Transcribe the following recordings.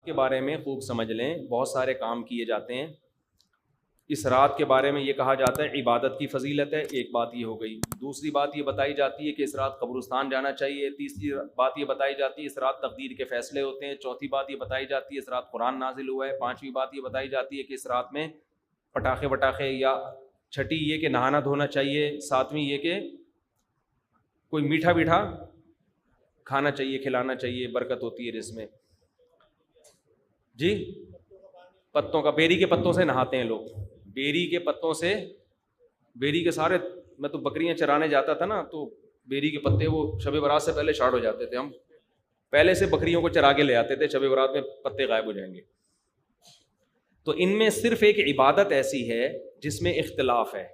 کے بارے میں خوب سمجھ لیں، بہت سارے کام کیے جاتے ہیں۔ اس رات کے بارے میں یہ کہا جاتا ہے عبادت کی فضیلت ہے، ایک بات یہ ہو گئی۔ دوسری بات یہ بتائی جاتی ہے کہ اس رات قبرستان جانا چاہیے۔ تیسری بات یہ بتائی جاتی ہے اس رات تقدیر کے فیصلے ہوتے ہیں۔ چوتھی بات یہ بتائی جاتی ہے اس رات قرآن نازل ہوا ہے۔ پانچویں بات یہ بتائی جاتی ہے کہ اس رات میں پٹاخے وٹاخے، یا چھٹی یہ کہ نہانا دھونا چاہیے۔ ساتویں یہ کہ کوئی میٹھا میٹھا کھانا چاہیے، کھلانا چاہیے، برکت ہوتی ہے رزق میں۔ جی پتوں کا، بیری کے پتوں سے نہاتے ہیں لوگ، بیری کے پتوں سے، بیری کے سارے، میں تو بکریاں چرانے جاتا تھا نا، تو بیری کے پتے وہ شب برات سے پہلے شارٹ ہو جاتے تھے، ہم پہلے سے بکریوں کو چرا کے لے آتے تھے، شب برات میں پتے غائب ہو جائیں گے۔ تو ان میں صرف ایک عبادت ایسی ہے جس میں اختلاف ہے۔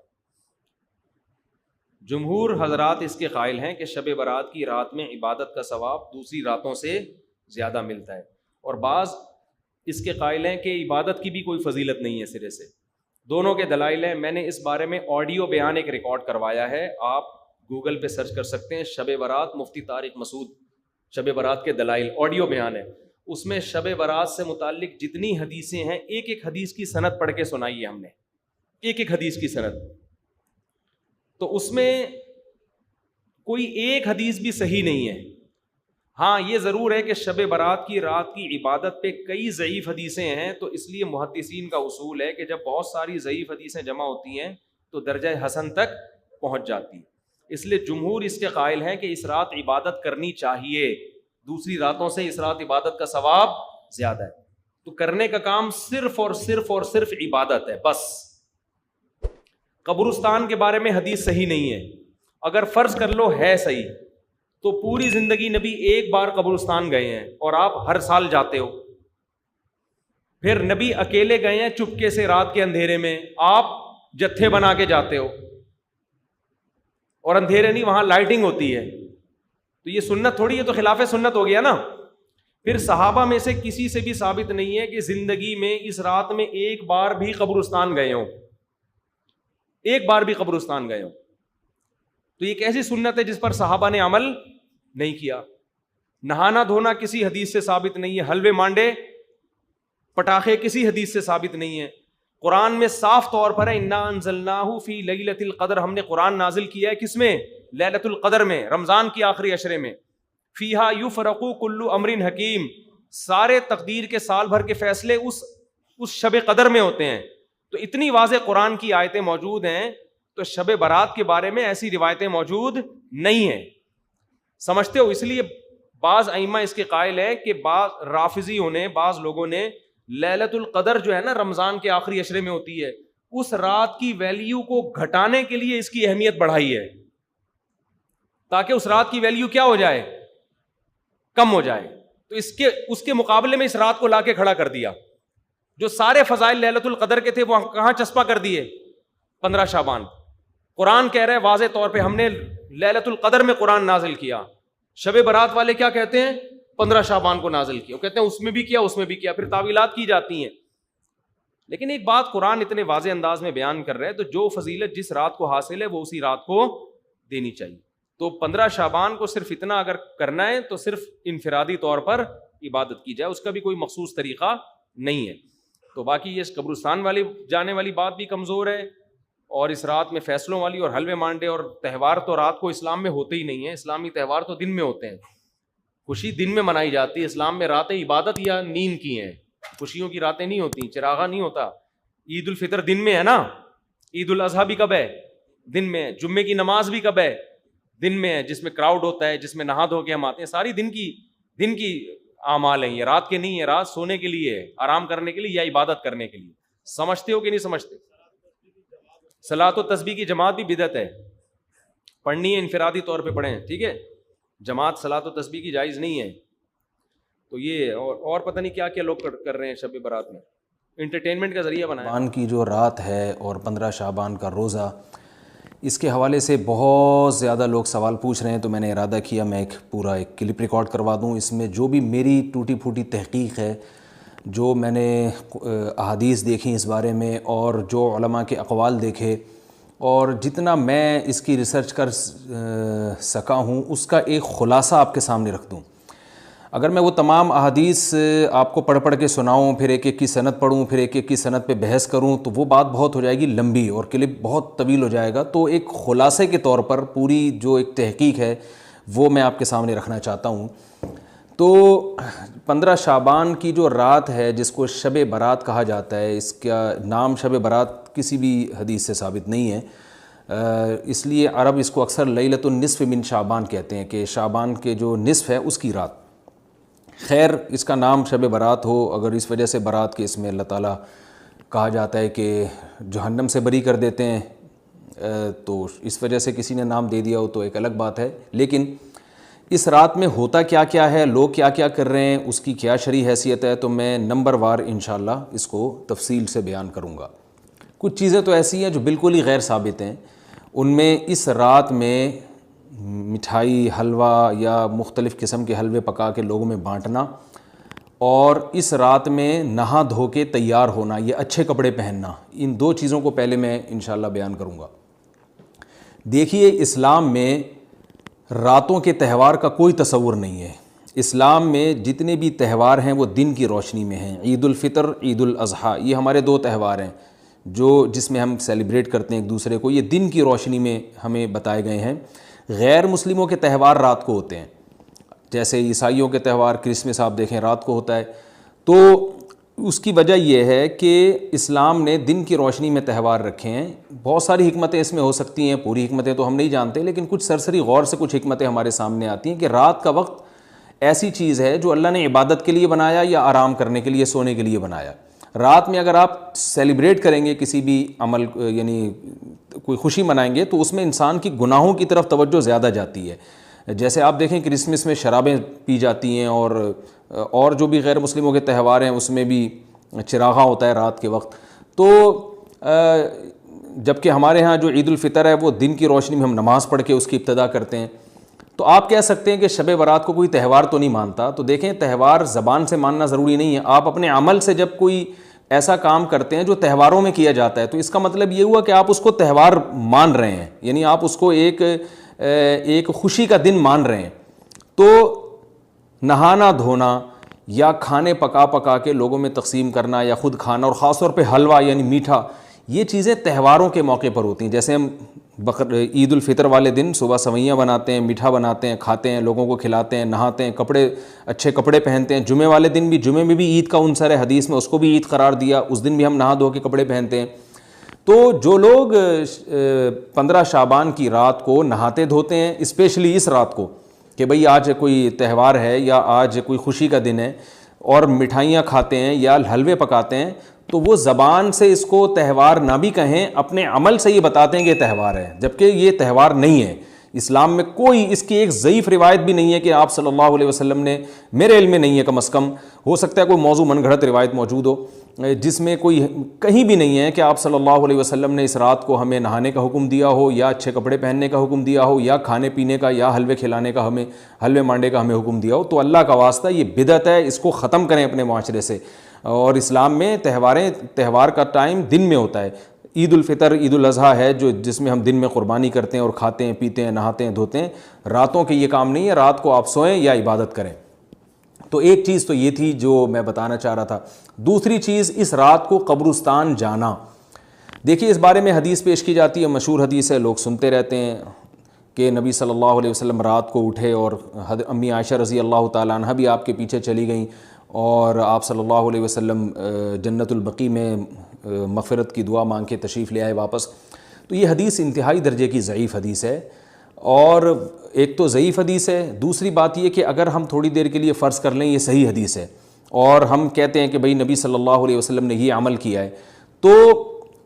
جمہور حضرات اس کے قائل ہیں کہ شب برات کی رات میں عبادت کا ثواب دوسری راتوں سے زیادہ ملتا ہے، اور بعض اس کے قائل ہیں کہ عبادت کی بھی کوئی فضیلت نہیں ہے سرے سے۔ دونوں کے دلائل ہیں، میں نے اس بارے میں آڈیو بیان ایک ریکارڈ کروایا ہے، آپ گوگل پہ سرچ کر سکتے ہیں، شب برات مفتی طارق مسعود، شب برات کے دلائل، آڈیو بیان ہے۔ اس میں شب برات سے متعلق جتنی حدیثیں ہیں، ایک ایک حدیث کی سند پڑھ کے سنائی ہے ہم نے، ایک ایک حدیث کی سند۔ تو اس میں کوئی ایک حدیث بھی صحیح نہیں ہے۔ ہاں یہ ضرور ہے کہ شب برات کی رات کی عبادت پہ کئی ضعیف حدیثیں ہیں، تو اس لیے محدثین کا اصول ہے کہ جب بہت ساری ضعیف حدیثیں جمع ہوتی ہیں تو درجہ حسن تک پہنچ جاتی ہے۔ اس لیے جمہور اس کے قائل ہیں کہ اس رات عبادت کرنی چاہیے، دوسری راتوں سے اس رات عبادت کا ثواب زیادہ ہے۔ تو کرنے کا کام صرف اور صرف اور صرف عبادت ہے بس۔ قبرستان کے بارے میں حدیث صحیح نہیں ہے، اگر فرض کر لو ہے صحیح، تو پوری زندگی نبی ایک بار قبرستان گئے ہیں اور آپ ہر سال جاتے ہو۔ پھر نبی اکیلے گئے ہیں چپکے سے رات کے اندھیرے میں، آپ جتھے بنا کے جاتے ہو، اور اندھیرے نہیں، وہاں لائٹنگ ہوتی ہے، تو یہ سنت تھوڑی ہے، تو خلاف سنت ہو گیا نا۔ پھر صحابہ میں سے کسی سے بھی ثابت نہیں ہے کہ زندگی میں اس رات میں ایک بار بھی قبرستان گئے ہوں، ایک بار بھی قبرستان گئے ہوں۔ تو یہ ایک ایسی سنت ہے جس پر صحابہ نے عمل نہیں کیا۔ نہانا دھونا کسی حدیث سے ثابت نہیں ہے، حلوے مانڈے پٹاخے کسی حدیث سے ثابت نہیں ہے۔ قرآن میں صاف طور پر ہے انا انزلناہ فی لیلۃ القدر، ہم نے قرآن نازل کیا ہے کس میں؟ لیلۃ القدر میں، رمضان کی آخری عشرے میں۔ فیہا یفرق کل امر حکیم، سارے تقدیر کے سال بھر کے فیصلے اس شب قدر میں ہوتے ہیں۔ تو اتنی واضح قرآن کی آیتیں موجود ہیں، تو شب برات کے بارے میں ایسی روایتیں موجود نہیں ہیں، سمجھتے ہو؟ اس لیے بعض ائمہ اس کے قائل ہے کہ بعض رافضیوں نے، بعض لوگوں نے لیلۃ القدر جو ہے نا رمضان کے آخری عشرے میں ہوتی ہے، اس رات کی ویلیو کو گھٹانے کے لیے اس کی اہمیت بڑھائی ہے، تاکہ اس رات کی ویلیو کیا ہو جائے؟ کم ہو جائے۔ تو اس کے مقابلے میں اس رات کو لا کے کھڑا کر دیا۔ جو سارے فضائل لیلۃ القدر کے تھے وہ کہاں چسپا کر دیے؟ 15 شعبان۔ قرآن کہہ رہے ہیں واضح طور پہ ہم نے لیلۃ القدر میں قرآن نازل کیا۔ شب برات والے کیا کہتے ہیں؟ 15 شعبان کو نازل کیا، وہ کہتے ہیں اس میں بھی کیا، اس میں بھی کیا، پھر تعویلات کی جاتی ہیں۔ لیکن ایک بات قرآن اتنے واضح انداز میں بیان کر رہے ہیں، تو جو فضیلت جس رات کو حاصل ہے وہ اسی رات کو دینی چاہیے۔ تو 15 شعبان کو صرف اتنا اگر کرنا ہے تو صرف انفرادی طور پر عبادت کی جائے، اس کا بھی کوئی مخصوص طریقہ نہیں ہے۔ تو باقی یہ قبرستان والی جانے والی بات بھی کمزور ہے، اور اس رات میں فیصلوں والی اور حلوے مانڈے اور تہوار تو رات کو اسلام میں ہوتے ہی نہیں ہیں، اسلامی تہوار تو دن میں ہوتے ہیں، خوشی دن میں منائی جاتی ہے۔ اسلام میں راتیں عبادت یا نیند کی ہیں، خوشیوں کی راتیں نہیں ہوتی، چراغا نہیں ہوتا۔ عید الفطر دن میں ہے نا، عید الاضحیٰ بھی کب ہے؟ دن میں ہے۔ جمعے کی نماز بھی کب ہے؟ دن میں ہے، جس میں کراؤڈ ہوتا ہے، جس میں نہا دھو کے ہم آتے ہیں، ساری دن کی اعمال ہیں، یہ رات کے نہیں ہے، رات سونے کے لیے ہے، آرام کرنے کے لیے یا عبادت کرنے کے لیے۔ سمجھتے ہو کہ نہیں سمجھتے؟ صلاۃ و تسبیح کی جماعت بھی بدعت ہے، پڑھنی ہے انفرادی طور پہ پڑھیں، ٹھیک ہے، جماعت صلاۃ و تسبیح کی جائز نہیں ہے۔ تو یہ اور پتہ نہیں کیا کیا لوگ کر رہے ہیں شب برات میں، انٹرٹینمنٹ کا ذریعہ بنایا۔ شعبان کی جو رات ہے اور 15 شعبان کا روزہ، اس کے حوالے سے بہت زیادہ لوگ سوال پوچھ رہے ہیں، تو میں نے ارادہ کیا میں ایک کلپ ریکارڈ کروا دوں۔ اس میں جو بھی میری ٹوٹی پھوٹی تحقیق ہے، جو میں نے احادیث دیکھی اس بارے میں، اور جو علماء کے اقوال دیکھے، اور جتنا میں اس کی ریسرچ کر سکا ہوں، اس کا ایک خلاصہ آپ کے سامنے رکھ دوں۔ اگر میں وہ تمام احادیث آپ کو پڑھ کے سناؤں، پھر ایک ایک کی سند پڑھوں، پھر ایک ایک کی سند پہ بحث کروں، تو وہ بات بہت ہو جائے گی لمبی اور کلپ بہت طویل ہو جائے گا. تو ایک خلاصے کے طور پر پوری جو ایک تحقیق ہے وہ میں آپ کے سامنے رکھنا چاہتا ہوں. تو 15 شعبان کی جو رات ہے جس کو شب برات کہا جاتا ہے، اس کا نام شب برات کسی بھی حدیث سے ثابت نہیں ہے، اس لیے عرب اس کو اکثر لیلۃ النصف من شعبان کہتے ہیں کہ شعبان کے جو نصف ہے اس کی رات. خیر، اس کا نام شب برات ہو اگر اس وجہ سے برات کے اس میں اللہ تعالیٰ کہا جاتا ہے کہ جہنم سے بری کر دیتے ہیں، تو اس وجہ سے کسی نے نام دے دیا ہو تو ایک الگ بات ہے. لیکن اس رات میں ہوتا کیا کیا ہے، لوگ کیا کیا کر رہے ہیں، اس کی کیا شرعی حیثیت ہے، تو میں نمبر وار انشاءاللہ اس کو تفصیل سے بیان کروں گا. کچھ چیزیں تو ایسی ہیں جو بالکل ہی غیر ثابت ہیں. ان میں اس رات میں مٹھائی، حلوہ یا مختلف قسم کے حلوے پکا کے لوگوں میں بانٹنا، اور اس رات میں نہا دھو کے تیار ہونا، یہ اچھے کپڑے پہننا، ان دو چیزوں کو پہلے میں انشاءاللہ بیان کروں گا. دیکھیے، اسلام میں راتوں کے تہوار کا کوئی تصور نہیں ہے. اسلام میں جتنے بھی تہوار ہیں وہ دن کی روشنی میں ہیں. عید الفطر، عید الاضحیٰ، یہ ہمارے دو تہوار ہیں جس میں ہم سیلیبریٹ کرتے ہیں ایک دوسرے کو. یہ دن کی روشنی میں ہمیں بتائے گئے ہیں. غیر مسلموں کے تہوار رات کو ہوتے ہیں، جیسے عیسائیوں کے تہوار کرسمس آپ دیکھیں رات کو ہوتا ہے. تو اس کی وجہ یہ ہے کہ اسلام نے دن کی روشنی میں تہوار رکھے ہیں. بہت ساری حکمتیں اس میں ہو سکتی ہیں، پوری حکمتیں تو ہم نہیں جانتے، لیکن کچھ سرسری غور سے کچھ حکمتیں ہمارے سامنے آتی ہیں کہ رات کا وقت ایسی چیز ہے جو اللہ نے عبادت کے لیے بنایا یا آرام کرنے کے لیے، سونے کے لیے بنایا. رات میں اگر آپ سیلیبریٹ کریں گے کسی بھی عمل، یعنی کوئی خوشی منائیں گے، تو اس میں انسان کی گناہوں کی طرف توجہ زیادہ جاتی ہے. جیسے آپ دیکھیں کرسمس میں شرابیں پی جاتی ہیں، اور جو بھی غیر مسلموں کے تہوار ہیں اس میں بھی چراغاں ہوتا ہے رات کے وقت. تو جبکہ ہمارے ہاں جو عید الفطر ہے وہ دن کی روشنی میں ہم نماز پڑھ کے اس کی ابتدا کرتے ہیں. تو آپ کہہ سکتے ہیں کہ شب برات کو کوئی تہوار تو نہیں مانتا. تو دیکھیں، تہوار زبان سے ماننا ضروری نہیں ہے. آپ اپنے عمل سے جب کوئی ایسا کام کرتے ہیں جو تہواروں میں کیا جاتا ہے، تو اس کا مطلب یہ ہوا کہ آپ اس کو تہوار مان رہے ہیں، یعنی آپ اس کو ایک خوشی کا دن مان رہے ہیں. تو نہانا دھونا یا کھانے پکا کے لوگوں میں تقسیم کرنا یا خود کھانا، اور خاص طور پہ حلوہ یعنی میٹھا، یہ چیزیں تہواروں کے موقع پر ہوتی ہیں. جیسے ہم عید الفطر والے دن صبح سوئیاں بناتے ہیں، میٹھا بناتے ہیں، کھاتے ہیں، لوگوں کو کھلاتے ہیں، نہاتے ہیں، اچھے کپڑے پہنتے ہیں. جمعے والے دن بھی، جمعے میں بھی عید کا عنصر ہے حدیث میں، اس کو بھی عید قرار دیا، اس دن بھی ہم نہا دھو کے کپڑے پہنتے ہیں. تو جو لوگ 15 شعبان کی رات کو نہاتے دھوتے ہیں، اسپیشلی اس رات کو کہ بھئی آج کوئی تہوار ہے یا آج کوئی خوشی کا دن ہے، اور مٹھائیاں کھاتے ہیں یا حلوے پکاتے ہیں، تو وہ زبان سے اس کو تہوار نہ بھی کہیں، اپنے عمل سے یہ بتاتے ہیں کہ یہ تہوار ہے، جبکہ یہ تہوار نہیں ہے. اسلام میں کوئی اس کی ایک ضعیف روایت بھی نہیں ہے کہ آپ صلی اللہ علیہ وسلم نے، میرے علم میں نہیں ہے کم از کم، ہو سکتا ہے کوئی موضوع من گھڑت روایت موجود ہو جس میں کوئی کہیں بھی نہیں ہے کہ آپ صلی اللہ علیہ وسلم نے اس رات کو ہمیں نہانے کا حکم دیا ہو، یا اچھے کپڑے پہننے کا حکم دیا ہو، یا کھانے پینے کا یا حلوے کھلانے کا، ہمیں حلوے مانڈے کا ہمیں حکم دیا ہو. تو اللہ کا واسطہ یہ بدعت ہے، اس کو ختم کریں اپنے معاشرے سے. اور اسلام میں تہوار کا ٹائم دن میں ہوتا ہے. عید الفطر، عید الاضحیٰ ہے جس میں ہم دن میں قربانی کرتے ہیں اور کھاتے ہیں، پیتے ہیں، نہاتے ہیں، دھوتے ہیں. راتوں کے یہ کام نہیں ہے، رات کو آپ سوئیں یا عبادت کریں. تو ایک چیز تو یہ تھی جو میں بتانا چاہ رہا تھا. دوسری چیز، اس رات کو قبرستان جانا. دیکھیے، اس بارے میں حدیث پیش کی جاتی ہے، مشہور حدیث ہے، لوگ سنتے رہتے ہیں کہ نبی صلی اللہ علیہ وسلم رات کو اٹھے اور امی عائشہ رضی اللہ تعالیٰ عنہ بھی آپ کے پیچھے چلی گئیں، اور آپ صلی اللہ علیہ وسلم جنت البقیع میں مغفرت کی دعا مانگ کے تشریف لے آئے واپس. تو یہ حدیث انتہائی درجے کی ضعیف حدیث ہے. اور ایک تو ضعیف حدیث ہے، دوسری بات یہ کہ اگر ہم تھوڑی دیر کے لیے فرض کر لیں یہ صحیح حدیث ہے، اور ہم کہتے ہیں کہ بھئی نبی صلی اللہ علیہ وسلم نے یہ عمل کیا ہے، تو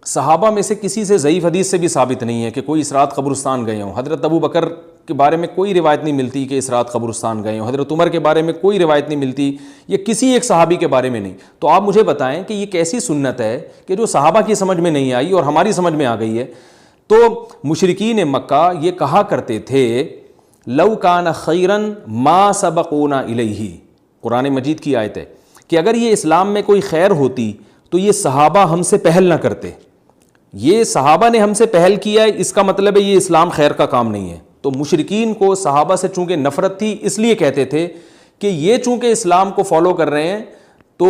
صحابہ میں سے کسی سے ضعیف حدیث سے بھی ثابت نہیں ہے کہ کوئی اس رات قبرستان گئے ہوں. حضرت ابو بکر کے بارے میں کوئی روایت نہیں ملتی کہ اس رات قبرستان گئے ہوں، حضرت عمر کے بارے میں کوئی روایت نہیں ملتی، یہ کسی ایک صحابی کے بارے میں نہیں. تو آپ مجھے بتائیں کہ یہ کیسی سنت ہے کہ جو صحابہ کی سمجھ میں نہیں آئی اور ہماری سمجھ میں آ گئی ہے. تو مشرکین مکہ یہ کہا کرتے تھے، لو کان خیرن ما سبقونا الیہ، قرآن مجید کی آیت ہے کہ اگر یہ اسلام میں کوئی خیر ہوتی تو یہ صحابہ ہم سے پہل نہ کرتے. یہ صحابہ نے ہم سے پہل کیا ہے، اس کا مطلب ہے یہ اسلام خیر کا کام نہیں ہے. تو مشرکین کو صحابہ سے چونکہ نفرت تھی، اس لیے کہتے تھے کہ یہ چونکہ اسلام کو فالو کر رہے ہیں تو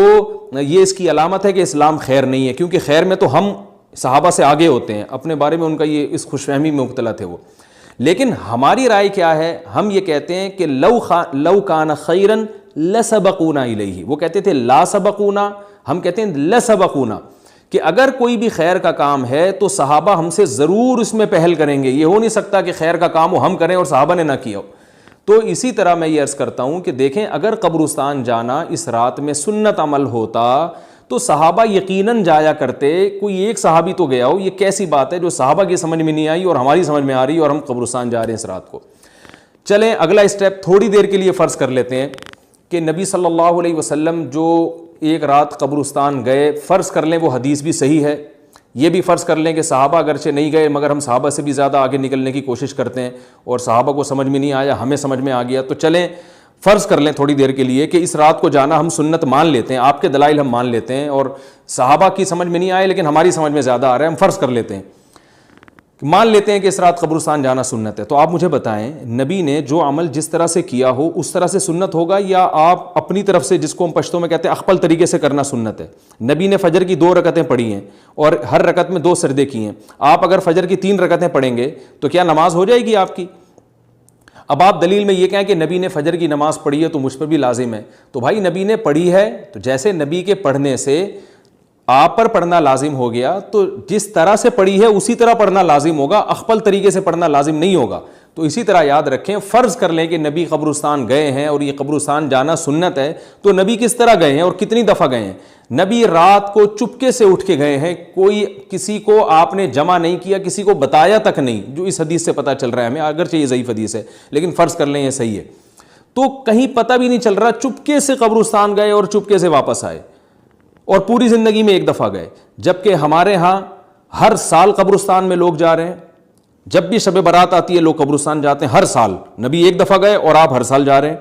یہ اس کی علامت ہے کہ اسلام خیر نہیں ہے، کیونکہ خیر میں تو ہم صحابہ سے آگے ہوتے ہیں، اپنے بارے میں ان کا یہ اس خوش فہمی میں مبتلا تھے وہ. لیکن ہماری رائے کیا ہے؟ ہم یہ کہتے ہیں کہ لو کان خیرن لسبقونا الیہ، وہ کہتے تھے لا سبقونا، ہم کہتے ہیں لسبقونا، کہ اگر کوئی بھی خیر کا کام ہے تو صحابہ ہم سے ضرور اس میں پہل کریں گے. یہ ہو نہیں سکتا کہ خیر کا کام ہم کریں اور صحابہ نے نہ کیا ہو. تو اسی طرح میں یہ عرض کرتا ہوں کہ دیکھیں اگر قبرستان جانا اس رات میں سنت عمل ہوتا تو صحابہ یقیناً جایا کرتے. کوئی ایک صحابی تو گیا ہو، یہ کیسی بات ہے جو صحابہ کی سمجھ میں نہیں آئی اور ہماری سمجھ میں آ رہی ہے اور ہم قبرستان جا رہے ہیں اس رات کو. چلیں اگلا اسٹیپ تھوڑی دیر کے لیے فرض کر لیتے ہیں کہ نبی صلی اللہ علیہ وسلم جو ایک رات قبرستان گئے، فرض کر لیں وہ حدیث بھی صحیح ہے، یہ بھی فرض کر لیں کہ صحابہ اگرچہ نہیں گئے مگر ہم صحابہ سے بھی زیادہ آگے نکلنے کی کوشش کرتے ہیں اور صحابہ کو سمجھ میں نہیں آیا، ہمیں سمجھ میں آ گیا. تو چلیں فرض کر لیں تھوڑی دیر کے لیے کہ اس رات کو جانا ہم سنت مان لیتے ہیں، آپ کے دلائل ہم مان لیتے ہیں اور صحابہ کی سمجھ میں نہیں آئے لیکن ہماری سمجھ میں زیادہ آ رہا ہے، ہم فرض کر لیتے ہیں، مان لیتے ہیں کہ اس رات قبرستان جانا سنت ہے. تو آپ مجھے بتائیں نبی نے جو عمل جس طرح سے کیا ہو اس طرح سے سنت ہوگا یا آپ اپنی طرف سے، جس کو ہم پشتوں میں کہتے ہیں اخپل طریقے سے کرنا سنت ہے؟ نبی نے فجر کی 2 رکعتیں پڑھی ہیں اور ہر رکعت میں 2 سجدے کیے ہیں. آپ اگر فجر کی 3 رکعتیں پڑھیں گے تو کیا نماز ہو جائے گی آپ کی؟ اب آپ دلیل میں یہ کہیں کہ نبی نے فجر کی نماز پڑھی ہے تو مجھ پر بھی لازم ہے. تو بھائی نبی نے پڑھی ہے تو جیسے نبی کے پڑھنے سے آپ پر پڑھنا لازم ہو گیا تو جس طرح سے پڑھی ہے اسی طرح پڑھنا لازم ہوگا، اخپل طریقے سے پڑھنا لازم نہیں ہوگا. تو اسی طرح یاد رکھیں، فرض کر لیں کہ نبی قبرستان گئے ہیں اور یہ قبرستان جانا سنت ہے، تو نبی کس طرح گئے ہیں اور کتنی دفعہ گئے ہیں؟ نبی رات کو چپکے سے اٹھ کے گئے ہیں، کوئی کسی کو آپ نے جمع نہیں کیا، کسی کو بتایا تک نہیں، جو اس حدیث سے پتہ چل رہا ہے ہمیں، اگرچہ یہ ضعیف حدیث ہے لیکن فرض کر لیں یہ صحیح ہے. تو کہیں پتہ بھی نہیں چل رہا، چپکے سے قبرستان گئے اور چپکے سے واپس آئے اور پوری زندگی میں ایک دفعہ گئے. جبکہ ہمارے ہاں ہر سال قبرستان میں لوگ جا رہے ہیں، جب بھی شب برات آتی ہے لوگ قبرستان جاتے ہیں ہر سال. نبی ایک دفعہ گئے اور آپ ہر سال جا رہے ہیں.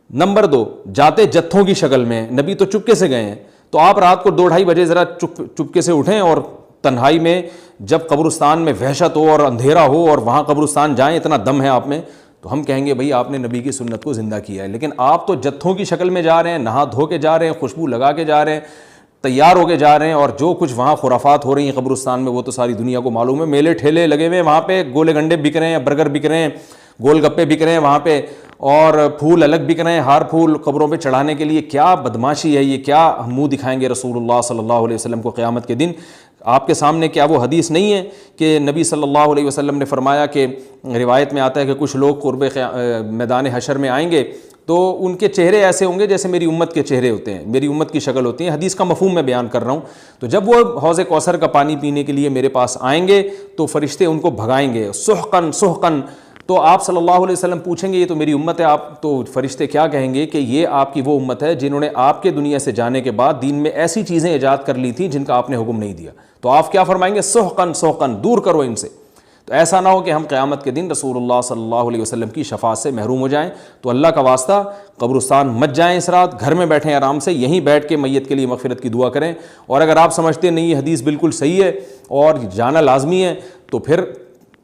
نمبر 2، جاتے جتھوں کی شکل میں، نبی تو چپکے سے گئے ہیں. تو آپ رات کو 2-2:30 بجے ذرا چپکے سے اٹھیں اور تنہائی میں جب قبرستان میں وحشت ہو اور اندھیرا ہو اور وہاں قبرستان جائیں، اتنا دم ہے آپ میں، تو ہم کہیں گے بھئی آپ نے نبی کی سنت کو زندہ کیا ہے. لیکن آپ تو جتھوں کی شکل میں جا رہے ہیں، نہا دھو کے جا رہے ہیں، خوشبو لگا کے جا رہے ہیں، تیار ہو کے جا رہے ہیں، اور جو کچھ وہاں خرافات ہو رہی ہیں قبرستان میں وہ تو ساری دنیا کو معلوم ہے. میلے ٹھیلے لگے ہوئے ہیں وہاں پہ، گولے گنڈے بک رہے ہیں، برگر بک رہے ہیں، گول گپے بک رہے ہیں وہاں پہ، اور پھول الگ بک رہے ہیں، ہار پھول قبروں پہ چڑھانے کے لیے. کیا بدماشی ہے یہ، کیا منہ دکھائیں گے رسول اللہ صلی اللہ علیہ وسلم کو قیامت کے دن؟ آپ کے سامنے کیا وہ حدیث نہیں ہے کہ نبی صلی اللہ علیہ وسلم نے فرمایا کہ روایت میں آتا ہے کہ کچھ لوگ قرب میدان حشر میں آئیں گے تو ان کے چہرے ایسے ہوں گے جیسے میری امت کے چہرے ہوتے ہیں، میری امت کی شکل ہوتی ہے. حدیث کا مفہوم میں بیان کر رہا ہوں. تو جب وہ حوض کوثر کا پانی پینے کے لیے میرے پاس آئیں گے تو فرشتے ان کو بھگائیں گے، سحقن سحقن. تو آپ صلی اللہ علیہ وسلم پوچھیں گے یہ تو میری امت ہے، آپ تو فرشتے کیا کہیں گے کہ یہ آپ کی وہ امت ہے جنہوں نے آپ کے دنیا سے جانے کے بعد دین میں ایسی چیزیں ایجاد کر لی تھیں جن کا آپ نے حکم نہیں دیا. تو آپ کیا فرمائیں گے؟ سحقن سحقن، دور کرو ان سے. تو ایسا نہ ہو کہ ہم قیامت کے دن رسول اللہ صلی اللہ علیہ وسلم کی شفاعت سے محروم ہو جائیں. تو اللہ کا واسطہ قبرستان مت جائیں اس رات، گھر میں بیٹھیں آرام سے، یہیں بیٹھ کے میت کے لیے مغفرت کی دعا کریں. اور اگر آپ سمجھتے نہیں یہ حدیث بالکل صحیح ہے اور جانا لازمی ہے تو پھر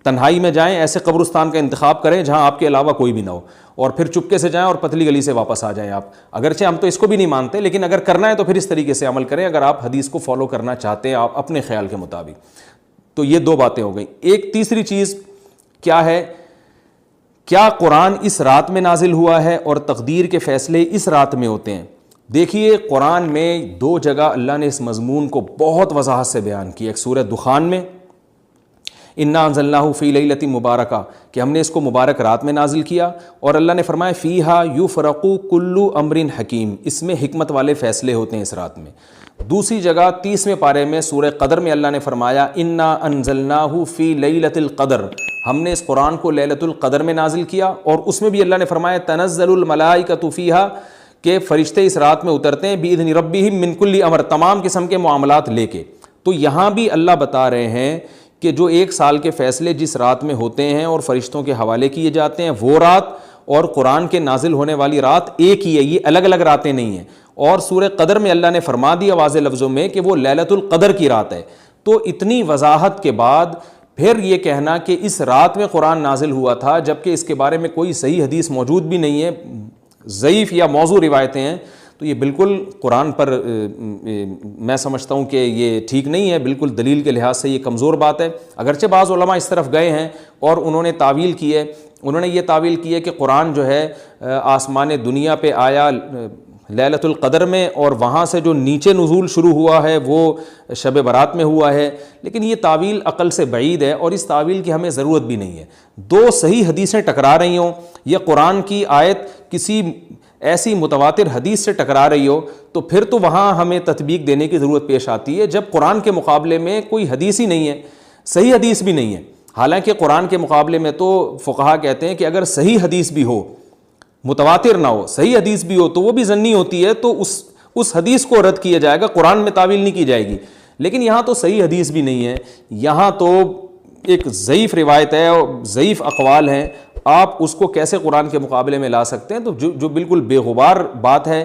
تنہائی میں جائیں، ایسے قبرستان کا انتخاب کریں جہاں آپ کے علاوہ کوئی بھی نہ ہو، اور پھر چپکے سے جائیں اور پتلی گلی سے واپس آ جائیں آپ. اگرچہ ہم تو اس کو بھی نہیں مانتے لیکن اگر کرنا ہے تو پھر اس طریقے سے عمل کریں اگر آپ حدیث کو فالو کرنا چاہتے ہیں آپ اپنے خیال کے مطابق. تو یہ 2 باتیں ہو گئیں. ایک تیسری چیز کیا ہے؟ کیا قرآن اس رات میں نازل ہوا ہے اور تقدیر کے فیصلے اس رات میں ہوتے ہیں؟ دیکھیے قرآن میں 2 جگہ اللہ نے اس مضمون کو بہت وضاحت سے بیان کیا. ایک سورہ دخان میں انا انزلناہ فی لیلۃ مبارکہ کہ ہم نے اس کو مبارک رات میں نازل کیا، اور اللہ نے فرمایا فیہا یفرق کل امر حکیم، اس میں حکمت والے فیصلے ہوتے ہیں اس رات میں. دوسری جگہ 30ویں پارے میں سورہ قدر میں اللہ نے فرمایا انا انزلناہ فی لیلۃ القدر، ہم نے اس قرآن کو لیلۃ القدر میں نازل کیا، اور اس میں بھی اللہ نے فرمایا تنزل الملائکۃ فیہا کہ فرشتے اس رات میں اترتے ہیں باذن ربہم من کل امر، تمام قسم کے معاملات لے کے. تو یہاں بھی اللہ بتا رہے ہیں کہ جو 1 سال کے فیصلے جس رات میں ہوتے ہیں اور فرشتوں کے حوالے کیے جاتے ہیں وہ رات اور قرآن کے نازل ہونے والی رات ایک ہی ہے، یہ الگ الگ راتیں نہیں ہیں. اور سورہ قدر میں اللہ نے فرما دیا واضح لفظوں میں کہ وہ لیلۃ القدر کی رات ہے. تو اتنی وضاحت کے بعد پھر یہ کہنا کہ اس رات میں قرآن نازل ہوا تھا جبکہ اس کے بارے میں کوئی صحیح حدیث موجود بھی نہیں ہے، ضعیف یا موضوع روایتیں ہیں تو یہ بالکل قرآن پر میں سمجھتا ہوں کہ یہ ٹھیک نہیں ہے، بالکل دلیل کے لحاظ سے یہ کمزور بات ہے۔ اگرچہ بعض علماء اس طرف گئے ہیں اور انہوں نے تعویل کی ہے، انہوں نے یہ تعویل کی ہے کہ قرآن جو ہے آسمان دنیا پہ آیا لیلۃ القدر میں، اور وہاں سے جو نیچے نزول شروع ہوا ہے وہ شب برات میں ہوا ہے، لیکن یہ تعویل عقل سے بعید ہے اور اس تعویل کی ہمیں ضرورت بھی نہیں ہے۔ دو صحیح حدیثیں ٹکرا رہی ہوں یا قرآن کی آیت کسی ایسی متواتر حدیث سے ٹکرا رہی ہو تو پھر تو وہاں ہمیں تطبیق دینے کی ضرورت پیش آتی ہے، جب قرآن کے مقابلے میں کوئی حدیث ہی نہیں ہے، صحیح حدیث بھی نہیں ہے۔ حالانکہ قرآن کے مقابلے میں تو فقہا کہتے ہیں کہ اگر صحیح حدیث بھی ہو، متواتر نہ ہو، صحیح حدیث بھی ہو تو وہ بھی ظنی ہوتی ہے، تو اس حدیث کو رد کیا جائے گا، قرآن میں تعویل نہیں کی جائے گی۔ لیکن یہاں تو صحیح حدیث بھی نہیں ہے، یہاں تو ایک ضعیف روایت ہے اور ضعیف اقوال ہیں، آپ اس کو کیسے قرآن کے مقابلے میں لا سکتے ہیں؟ تو جو بالکل بے غبار بات ہے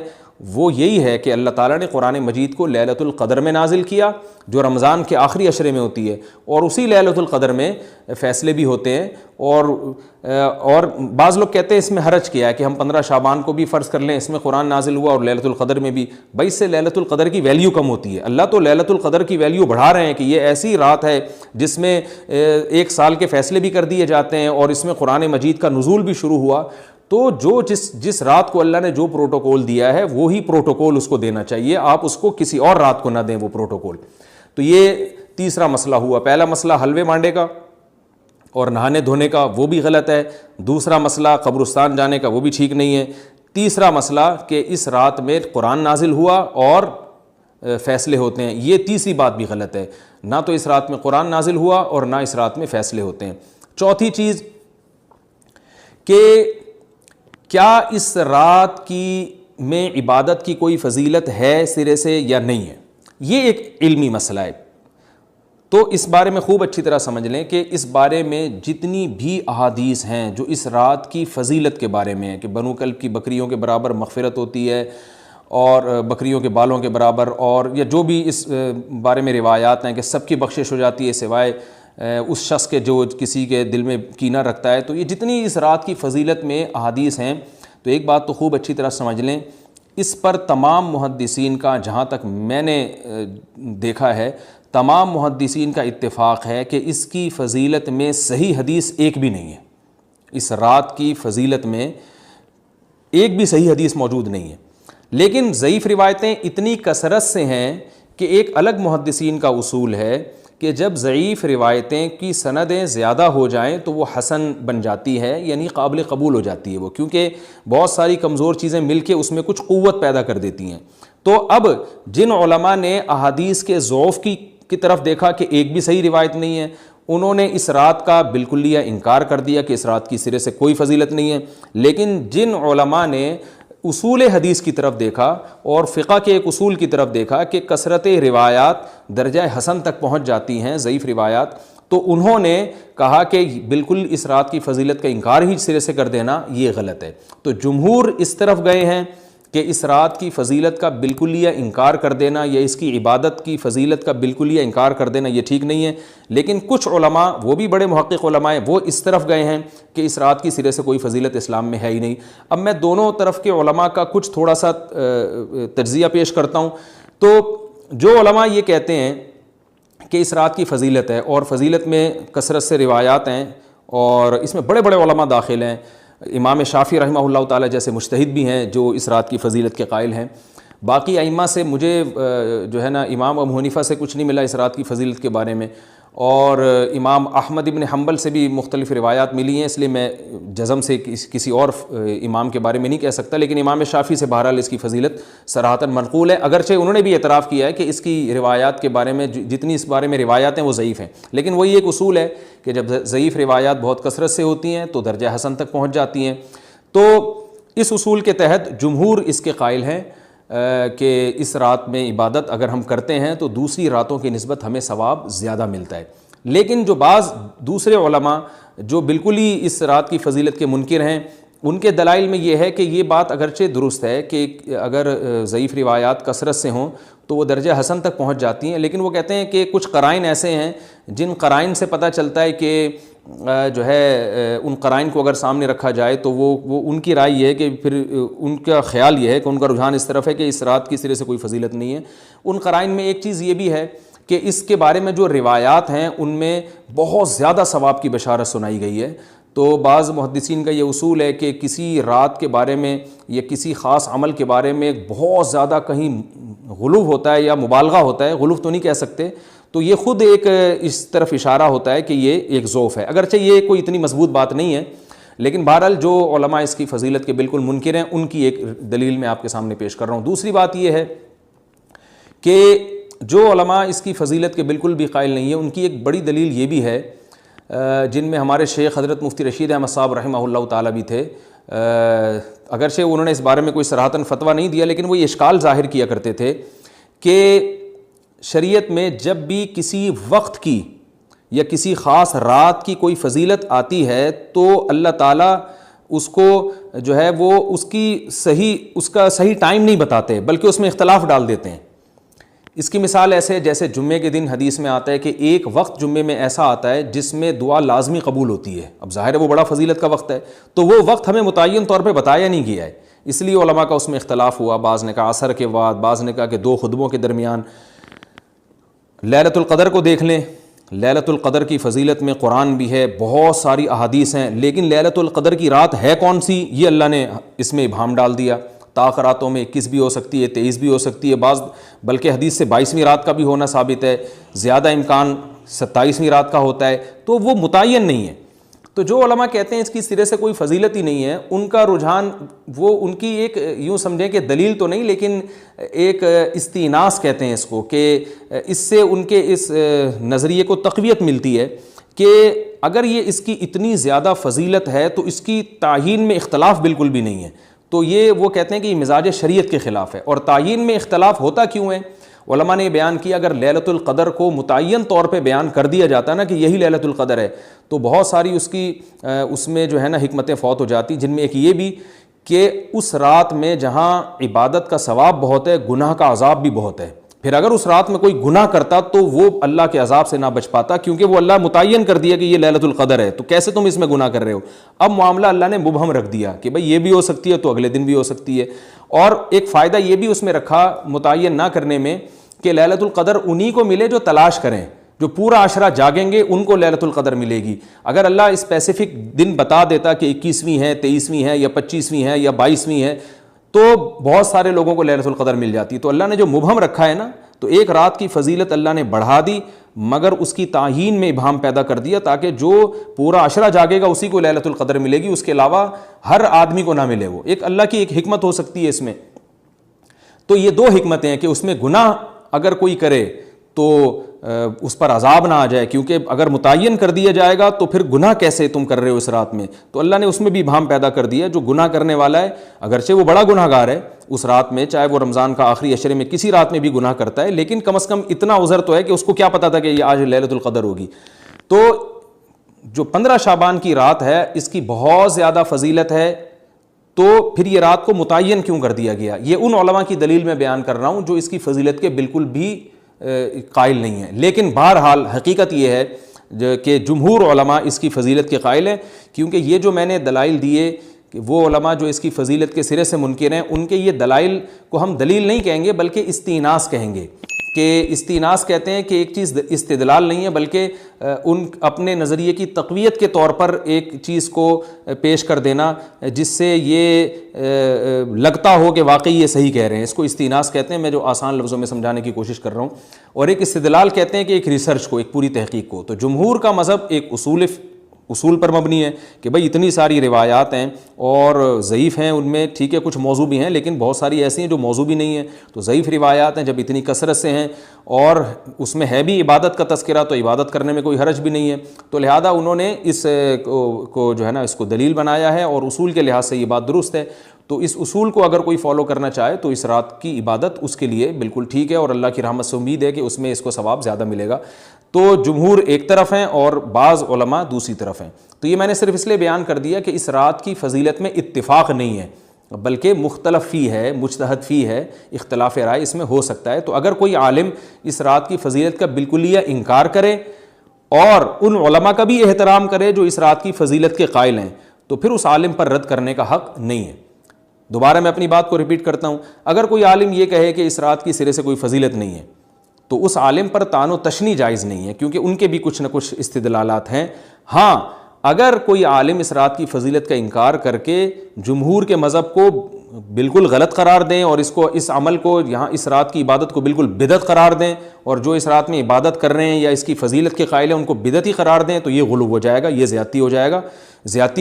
وہ یہی ہے کہ اللہ تعالیٰ نے قرآن مجید کو لیلۃ القدر میں نازل کیا، جو رمضان کے آخری عشرے میں ہوتی ہے، اور اسی لیلۃ القدر میں فیصلے بھی ہوتے ہیں۔ اور بعض لوگ کہتے ہیں اس میں حرج کیا ہے کہ ہم 15 شعبان کو بھی فرض کر لیں، اس میں قرآن نازل ہوا اور لیلۃ القدر میں بھی، بھائی اس سے لیلۃ القدر کی ویلیو کم ہوتی ہے۔ اللہ تو لیلۃ القدر کی ویلیو بڑھا رہے ہیں کہ یہ ایسی رات ہے جس میں 1 سال کے فیصلے بھی کر دیے جاتے ہیں اور اس میں قرآن مجید کا نزول بھی شروع ہوا۔ تو جس رات کو اللہ نے جو پروٹوکول دیا ہے وہی پروٹوکول اس کو دینا چاہیے، آپ اس کو کسی اور رات کو نہ دیں وہ پروٹوکول۔ تو یہ تیسرا مسئلہ ہوا۔ پہلا مسئلہ حلوے مانڈے کا اور نہانے دھونے کا، وہ بھی غلط ہے۔ دوسرا مسئلہ قبرستان جانے کا، وہ بھی ٹھیک نہیں ہے۔ تیسرا مسئلہ کہ اس رات میں قرآن نازل ہوا اور فیصلے ہوتے ہیں، یہ تیسری بات بھی غلط ہے۔ نہ تو اس رات میں قرآن نازل ہوا اور نہ اس رات میں فیصلے ہوتے ہیں۔ چوتھی چیز کہ کیا اس رات کی میں عبادت کی کوئی فضیلت ہے سرے سے یا نہیں ہے، یہ ایک علمی مسئلہ ہے۔ تو اس بارے میں خوب اچھی طرح سمجھ لیں کہ اس بارے میں جتنی بھی احادیث ہیں جو اس رات کی فضیلت کے بارے میں ہیں کہ بنو کلب کی بکریوں کے برابر مغفرت ہوتی ہے اور بکریوں کے بالوں کے برابر، اور یا جو بھی اس بارے میں روایات ہیں کہ سب کی بخشش ہو جاتی ہے سوائے اس شخص کے جو کسی کے دل میں کینہ رکھتا ہے، تو یہ جتنی اس رات کی فضیلت میں احادیث ہیں، تو ایک بات تو خوب اچھی طرح سمجھ لیں، اس پر تمام محدثین کا، جہاں تک میں نے دیکھا ہے، تمام محدثین کا اتفاق ہے کہ اس کی فضیلت میں صحیح حدیث ایک بھی نہیں ہے۔ اس رات کی فضیلت میں ایک بھی صحیح حدیث موجود نہیں ہے، لیکن ضعیف روایتیں اتنی کثرت سے ہیں کہ ایک الگ محدثین کا اصول ہے کہ جب ضعیف روایتیں کی سندیں زیادہ ہو جائیں تو وہ حسن بن جاتی ہے، یعنی قابل قبول ہو جاتی ہے وہ، کیونکہ بہت ساری کمزور چیزیں مل کے اس میں کچھ قوت پیدا کر دیتی ہیں۔ تو اب جن علماء نے احادیث کے ضعف کی طرف دیکھا کہ ایک بھی صحیح روایت نہیں ہے، انہوں نے اس رات کا بالکلیہ انکار کر دیا کہ اس رات کی سرے سے کوئی فضیلت نہیں ہے۔ لیکن جن علماء نے اصول حدیث کی طرف دیکھا اور فقہ کے ایک اصول کی طرف دیکھا کہ کثرت روایات درجہ حسن تک پہنچ جاتی ہیں ضعیف روایات، تو انہوں نے کہا کہ بالکل اس رات کی فضیلت کا انکار ہی سرے سے کر دینا یہ غلط ہے۔ تو جمہور اس طرف گئے ہیں کہ اس رات کی فضیلت کا بالکلیہ انکار کر دینا یا اس کی عبادت کی فضیلت کا بالکلیہ انکار کر دینا یہ ٹھیک نہیں ہے، لیکن کچھ علماء، وہ بھی بڑے محقق علماء ہیں، وہ اس طرف گئے ہیں کہ اس رات کی سرے سے کوئی فضیلت اسلام میں ہے ہی نہیں۔ اب میں دونوں طرف کے علماء کا کچھ تھوڑا سا تجزیہ پیش کرتا ہوں۔ تو جو علماء یہ کہتے ہیں کہ اس رات کی فضیلت ہے اور فضیلت میں کثرت سے روایات ہیں اور اس میں بڑے بڑے علماء داخل ہیں، امام شافعی رحمہ اللہ تعالیٰ جیسے مجتہد بھی ہیں جو اس رات کی فضیلت کے قائل ہیں۔ باقی ائمہ سے مجھے جو ہے نا امام ابو حنیفہ سے کچھ نہیں ملا اس رات کی فضیلت کے بارے میں، اور امام احمد ابن حنبل سے بھی مختلف روایات ملی ہیں، اس لیے میں جزم سے کسی اور امام کے بارے میں نہیں کہہ سکتا، لیکن امام شافعی سے بہرحال اس کی فضیلت صراحتاً منقول ہے، اگرچہ انہوں نے بھی اعتراف کیا ہے کہ اس کی روایات کے بارے میں جتنی اس بارے میں روایات ہیں وہ ضعیف ہیں، لیکن وہی ایک اصول ہے کہ جب ضعیف روایات بہت کثرت سے ہوتی ہیں تو درجہ حسن تک پہنچ جاتی ہیں۔ تو اس اصول کے تحت جمہور اس کے قائل ہیں کہ اس رات میں عبادت اگر ہم کرتے ہیں تو دوسری راتوں کی نسبت ہمیں ثواب زیادہ ملتا ہے۔ لیکن جو بعض دوسرے علماء جو بالکل ہی اس رات کی فضیلت کے منکر ہیں، ان کے دلائل میں یہ ہے کہ یہ بات اگرچہ درست ہے کہ اگر ضعیف روایات کثرت سے ہوں تو وہ درجہ حسن تک پہنچ جاتی ہیں، لیکن وہ کہتے ہیں کہ کچھ قرائن ایسے ہیں جن قرائن سے پتہ چلتا ہے کہ جو ہے ان قرائن کو اگر سامنے رکھا جائے تو وہ ان کی رائے یہ ہے کہ پھر ان کا خیال یہ ہے کہ ان کا رجحان اس طرف ہے کہ اس رات کی سرے سے کوئی فضیلت نہیں ہے۔ ان قرائن میں ایک چیز یہ بھی ہے کہ اس کے بارے میں جو روایات ہیں ان میں بہت زیادہ ثواب کی بشارت سنائی گئی ہے۔ تو بعض محدثین کا یہ اصول ہے کہ کسی رات کے بارے میں یا کسی خاص عمل کے بارے میں بہت زیادہ کہیں غلو ہوتا ہے یا مبالغہ ہوتا ہے، غلو تو نہیں کہہ سکتے، تو یہ خود ایک اس طرف اشارہ ہوتا ہے کہ یہ ایک ضعف ہے، اگرچہ یہ کوئی اتنی مضبوط بات نہیں ہے، لیکن بہرحال جو علماء اس کی فضیلت کے بالکل منکر ہیں ان کی ایک دلیل میں آپ کے سامنے پیش کر رہا ہوں۔ دوسری بات یہ ہے کہ جو علماء اس کی فضیلت کے بالکل بھی قائل نہیں ہیں ان کی ایک بڑی دلیل یہ بھی ہے، جن میں ہمارے شیخ حضرت مفتی رشید احمد صاحب رحمہ اللہ تعالیٰ بھی تھے، اگرچہ انہوں نے اس بارے میں کوئی صراحتاً فتویٰ نہیں دیا لیکن وہ یہ اشکال ظاہر کیا کرتے تھے کہ شریعت میں جب بھی کسی وقت کی یا کسی خاص رات کی کوئی فضیلت آتی ہے تو اللہ تعالیٰ اس کو جو ہے وہ اس کا صحیح ٹائم نہیں بتاتے بلکہ اس میں اختلاف ڈال دیتے ہیں۔ اس کی مثال ایسے جیسے جمعے کے دن حدیث میں آتا ہے کہ ایک وقت جمعے میں ایسا آتا ہے جس میں دعا لازمی قبول ہوتی ہے، اب ظاہر ہے وہ بڑا فضیلت کا وقت ہے، تو وہ وقت ہمیں متعین طور پہ بتایا نہیں گیا ہے، اس لیے علماء کا اس میں اختلاف ہوا، بعض نے کہا عصر کے بعد، بعض نے کہا کہ 2 خطبوں کے درمیان۔ لیلۃ القدر کو دیکھ لیں، لیلۃ القدر کی فضیلت میں قرآن بھی ہے، بہت ساری احادیث ہیں، لیکن لیلۃ القدر کی رات ہے کون سی یہ اللہ نے اس میں ابہام ڈال دیا۔ طاق راتوں میں 21 بھی ہو سکتی ہے، 23 بھی ہو سکتی ہے، بعض بلکہ حدیث سے 22ویں رات کا بھی ہونا ثابت ہے، زیادہ امکان 27ویں رات کا ہوتا ہے، تو وہ متعین نہیں ہے۔ تو جو علماء کہتے ہیں اس کی سرے سے کوئی فضیلت ہی نہیں ہے، ان کا رجحان وہ ان کی ایک یوں سمجھیں کہ دلیل تو نہیں لیکن ایک استئناس کہتے ہیں اس کو، کہ اس سے ان کے اس نظریے کو تقویت ملتی ہے کہ اگر یہ اس کی اتنی زیادہ فضیلت ہے تو اس کی تعیین میں اختلاف بالکل بھی نہیں ہے، تو یہ وہ کہتے ہیں کہ یہ مزاج شریعت کے خلاف ہے۔ اور تعیین میں اختلاف ہوتا کیوں ہے؟ علماء نے یہ بیان کیا اگر لیلۃ القدر کو متعین طور پہ بیان کر دیا جاتا نا کہ یہی لیلۃ القدر ہے تو بہت ساری اس میں جو ہے نا حکمتیں فوت ہو جاتی، جن میں ایک یہ بھی کہ اس رات میں جہاں عبادت کا ثواب بہت ہے گناہ کا عذاب بھی بہت ہے، پھر اگر اس رات میں کوئی گناہ کرتا تو وہ اللہ کے عذاب سے نہ بچ پاتا، کیونکہ وہ اللہ متعین کر دیا کہ یہ لیلۃ القدر ہے، تو کیسے تم اس میں گناہ کر رہے ہو؟ اب معاملہ اللہ نے مبہم رکھ دیا کہ بھئی یہ بھی ہو سکتی ہے تو اگلے دن بھی ہو سکتی ہے۔ اور ایک فائدہ یہ بھی اس میں رکھا متعین نہ کرنے میں کہ لیلۃ القدر انہی کو ملے جو تلاش کریں، جو پورا عشرہ جاگیں گے ان کو لیلۃ القدر ملے گی۔ اگر اللہ اسپیسیفک دن بتا دیتا کہ 21ویں ہے، 23ویں ہے یا 25ویں ہے یا 22ویں ہے تو بہت سارے لوگوں کو لیلۃ القدر مل جاتی، تو اللہ نے جو مبہم رکھا ہے نا تو ایک رات کی فضیلت اللہ نے بڑھا دی مگر اس کی تعیین میں ابہام پیدا کر دیا تاکہ جو پورا عشرہ جاگے گا اسی کو لیلۃ القدر ملے گی، اس کے علاوہ ہر آدمی کو نہ ملے۔ وہ ایک اللہ کی ایک حکمت ہو سکتی ہے اس میں۔ تو یہ 2 حکمتیں ہیں کہ اس میں گناہ اگر کوئی کرے تو اس پر عذاب نہ آ جائے، کیونکہ اگر متعین کر دیا جائے گا تو پھر گناہ کیسے تم کر رہے ہو اس رات میں، تو اللہ نے اس میں بھی ابہام پیدا کر دیا۔ جو گناہ کرنے والا ہے اگرچہ وہ بڑا گناہ گار ہے اس رات میں، چاہے وہ رمضان کا آخری عشرے میں کسی رات میں بھی گناہ کرتا ہے، لیکن کم از کم اتنا عذر تو ہے کہ اس کو کیا پتا تھا کہ یہ آج لیلۃ القدر ہوگی۔ تو جو 15 شعبان کی رات ہے اس کی بہت زیادہ فضیلت ہے، تو پھر یہ رات کو متعین کیوں کر دیا گیا؟ یہ ان علماء کی دلیل میں بیان کر رہا ہوں جو اس کی فضیلت کے بالکل بھی قائل نہیں ہیں، لیکن بہرحال حقیقت یہ ہے کہ جمہور علماء اس کی فضیلت کے قائل ہیں، کیونکہ یہ جو میں نے دلائل دیے کہ وہ علماء جو اس کی فضیلت کے سرے سے منکر ہیں ان کے یہ دلائل کو ہم دلیل نہیں کہیں گے بلکہ استئناس کہیں گے، کہ استئناس کہتے ہیں کہ ایک چیز استدلال نہیں ہے بلکہ ان اپنے نظریے کی تقویت کے طور پر ایک چیز کو پیش کر دینا جس سے یہ لگتا ہو کہ واقعی یہ صحیح کہہ رہے ہیں، اس کو استئناس کہتے ہیں، میں جو آسان لفظوں میں سمجھانے کی کوشش کر رہا ہوں۔ اور ایک استدلال کہتے ہیں کہ ایک ریسرچ کو، ایک پوری تحقیق کو۔ تو جمہور کا مذہب ایک اصول پر مبنی ہے کہ بھئی اتنی ساری روایات ہیں اور ضعیف ہیں، ان میں ٹھیک ہے کچھ موضوع بھی ہیں لیکن بہت ساری ایسی ہیں جو موضوع بھی نہیں ہیں، تو ضعیف روایات ہیں جب اتنی کثرت سے ہیں اور اس میں ہے بھی عبادت کا تذکرہ تو عبادت کرنے میں کوئی حرج بھی نہیں ہے، تو لہذا انہوں نے اس کو جو ہے نا اس کو دلیل بنایا ہے اور اصول کے لحاظ سے یہ بات درست ہے۔ تو اس اصول کو اگر کوئی فالو کرنا چاہے تو اس رات کی عبادت اس کے لیے بالکل ٹھیک ہے اور اللہ کی رحمت سے امید ہے کہ اس میں اس کو ثواب زیادہ ملے گا۔ تو جمہور ایک طرف ہیں اور بعض علماء دوسری طرف ہیں۔ تو یہ میں نے صرف اس لیے بیان کر دیا کہ اس رات کی فضیلت میں اتفاق نہیں ہے بلکہ مختلف فی ہے، مجتہد فی ہے، اختلاف رائے اس میں ہو سکتا ہے۔ تو اگر کوئی عالم اس رات کی فضیلت کا بالکلیہ انکار کرے اور ان علماء کا بھی احترام کرے جو اس رات کی فضیلت کے قائل ہیں، تو پھر اس عالم پر رد کرنے کا حق نہیں ہے۔ دوبارہ میں اپنی بات کو ریپیٹ کرتا ہوں، اگر کوئی عالم یہ کہے کہ اس رات کی سرے سے کوئی فضیلت نہیں ہے تو اس عالم پر طعن و تشنیع جائز نہیں ہے، کیونکہ ان کے بھی کچھ نہ کچھ استدلالات ہیں۔ ہاں، اگر کوئی عالم اس رات کی فضیلت کا انکار کر کے جمہور کے مذہب کو بالکل غلط قرار دیں اور اس عمل کو یہاں اس رات کی عبادت کو بالکل بدعت قرار دیں، اور جو اس رات میں عبادت کر رہے ہیں یا اس کی فضیلت کے قائل ہیں ان کو بدعتی قرار دیں، تو یہ غلو ہو جائے گا، یہ زیادتی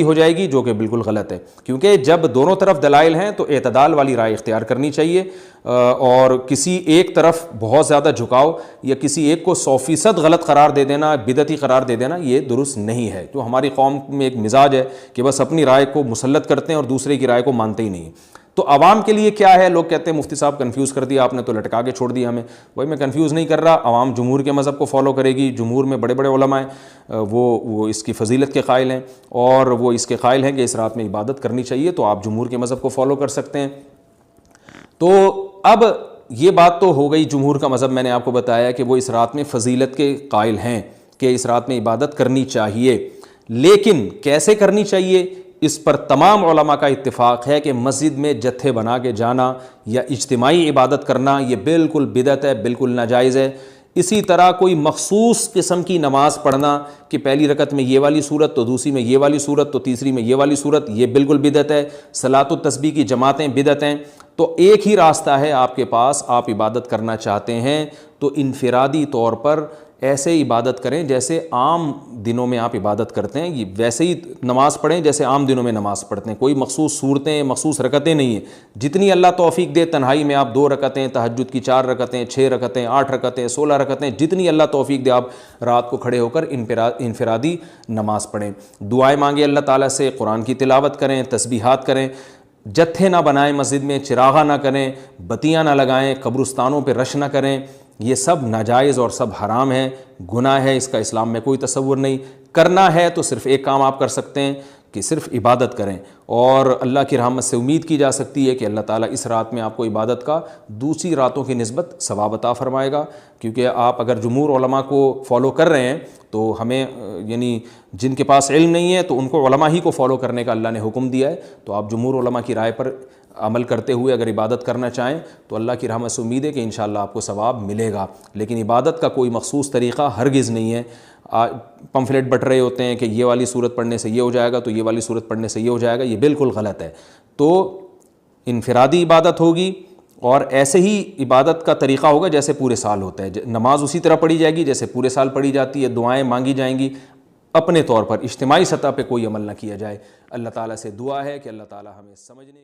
ہو جائے گی، جو کہ بالکل غلط ہے۔ کیونکہ جب دونوں طرف دلائل ہیں تو اعتدال والی رائے اختیار کرنی چاہیے، اور کسی ایک طرف بہت زیادہ جھکاؤ یا کسی ایک کو 100% غلط قرار دے دینا، بدعتی قرار دے دینا، یہ درست نہیں ہے۔ جو ہماری قوم میں ایک مزاج ہے کہ بس اپنی رائے کو مسلط کرتے ہیں اور دوسرے کی رائے کو مانتے ہی نہیں۔ تو عوام کے لیے کیا ہے؟ لوگ کہتے ہیں مفتی صاحب کنفیوز کر دیا آپ نے، تو لٹکا کے چھوڑ دیا ہمیں۔ بھائی میں کنفیوز نہیں کر رہا، عوام جمہور کے مذہب کو فالو کرے گی، جمہور میں بڑے بڑے علماء ہیں، وہ اس کی فضیلت کے قائل ہیں، اور وہ اس کے قائل ہیں کہ اس رات میں عبادت کرنی چاہیے، تو آپ جمہور کے مذہب کو فالو کر سکتے ہیں۔ تو اب یہ بات تو ہو گئی، جمہور کا مذہب میں نے آپ کو بتایا کہ وہ اس رات میں فضیلت کے قائل ہیں کہ اس رات میں عبادت کرنی چاہیے، لیکن کیسے کرنی چاہیے اس پر تمام علماء کا اتفاق ہے کہ مسجد میں جتھے بنا کے جانا یا اجتماعی عبادت کرنا یہ بالکل بدعت ہے، بالکل ناجائز ہے۔ اسی طرح کوئی مخصوص قسم کی نماز پڑھنا کہ پہلی رکعت میں یہ والی صورت، تو دوسری میں یہ والی صورت، تو تیسری میں یہ والی صورت، یہ بالکل بدعت ہے۔ صلاۃ التسبیح کی جماعتیں بدعت ہیں۔ تو ایک ہی راستہ ہے آپ کے پاس، آپ عبادت کرنا چاہتے ہیں تو انفرادی طور پر ایسے عبادت کریں جیسے عام دنوں میں آپ عبادت کرتے ہیں، یہ ویسے ہی نماز پڑھیں جیسے عام دنوں میں نماز پڑھتے ہیں۔ کوئی مخصوص صورتیں، مخصوص رکعتیں نہیں ہیں، جتنی اللہ توفیق دے تنہائی میں آپ 2 رکعتیں، تہجد کی 4 رکعتیں، 6 رکعتیں، 8 رکعتیں، 16 رکعتیں، جتنی اللہ توفیق دے آپ رات کو کھڑے ہو کر انفرادی نماز پڑھیں، دعائیں مانگیں اللہ تعالیٰ سے، قرآن کی تلاوت کریں، تسبیحات کریں، جتھے نہ بنائیں مسجد میں، چراغاں نہ کریں، بتیاں نہ لگائیں، قبرستانوں پہ رش نہ کریں، یہ سب ناجائز اور سب حرام ہے، گناہ ہے، اس کا اسلام میں کوئی تصور نہیں۔ کرنا ہے تو صرف ایک کام آپ کر سکتے ہیں کہ صرف عبادت کریں، اور اللہ کی رحمت سے امید کی جا سکتی ہے کہ اللہ تعالیٰ اس رات میں آپ کو عبادت کا دوسری راتوں کی نسبت ثواب عطا فرمائے گا، کیونکہ آپ اگر جمہور علماء کو فالو کر رہے ہیں تو ہمیں یعنی جن کے پاس علم نہیں ہے تو ان کو علماء ہی کو فالو کرنے کا اللہ نے حکم دیا ہے، تو آپ جمہور علماء کی رائے پر عمل کرتے ہوئے اگر عبادت کرنا چاہیں تو اللہ کی رحمت سے امید ہے کہ انشاءاللہ آپ کو ثواب ملے گا۔ لیکن عبادت کا کوئی مخصوص طریقہ ہرگز نہیں ہے۔ پمفلیٹ بٹ رہے ہوتے ہیں کہ یہ والی صورت پڑھنے سے یہ ہو جائے گا، تو یہ والی صورت پڑھنے سے یہ ہو جائے گا، یہ بالکل غلط ہے۔ تو انفرادی عبادت ہوگی اور ایسے ہی عبادت کا طریقہ ہوگا جیسے پورے سال ہوتا ہے، نماز اسی طرح پڑھی جائے گی جیسے پورے سال پڑھی جاتی ہے، دعائیں مانگی جائیں گی، اپنے طور پر اجتماعی سطح پہ کوئی عمل نہ کیا جائے۔ اللہ تعالیٰ سے دعا ہے کہ اللہ تعالیٰ ہمیں سمجھنے